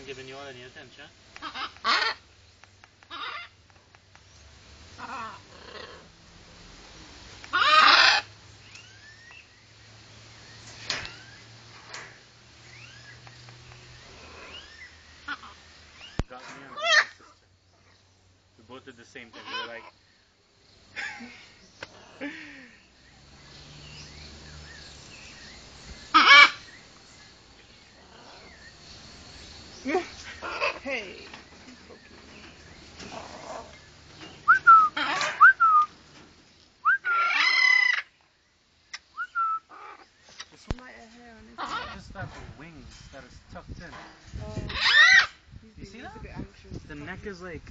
giving you all any attention. Got me and my sister. We both did the same thing. We were like... Hey. Just have wings that is tucked in. You see that? The neck is like...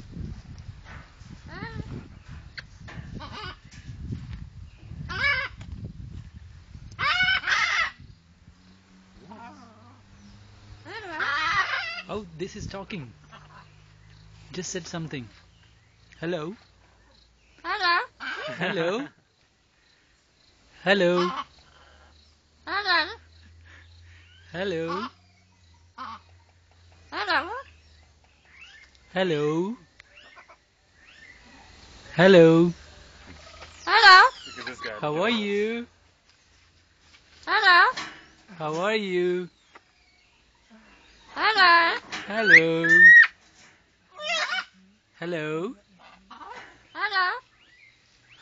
Oh, this is talking. Just said something. Hello? Hello. Hello? Hello? Hello. Hello? Hello. Hello? Hello? Hello. Look at this guy. How are you? Hello. How are you? Hello. Hello? Hello? Hello.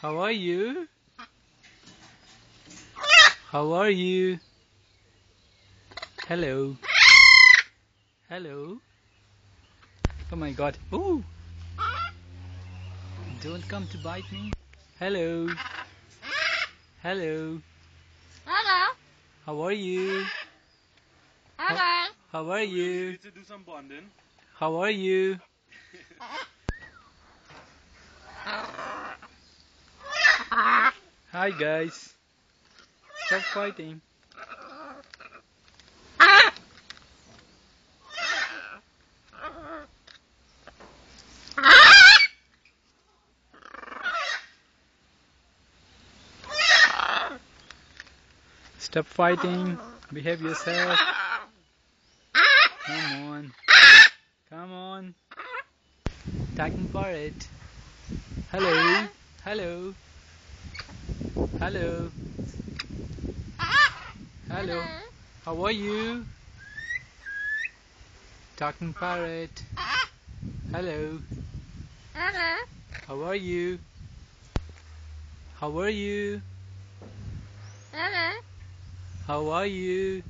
How are you? How are you? Hello? Hello? Oh my god. Ooh! Don't come to bite me. Hello? Hello? Hello. How are you? Hello. How are We you? need to do some bonding. How are you? Hi guys. Stop fighting. Stop fighting. Behave yourself. Come on. Come on. Talking parrot. Hello. Hello. Hello. Hello. How are you? Talking parrot. Hello. Hello. How are you? How are you? Hello. How are you?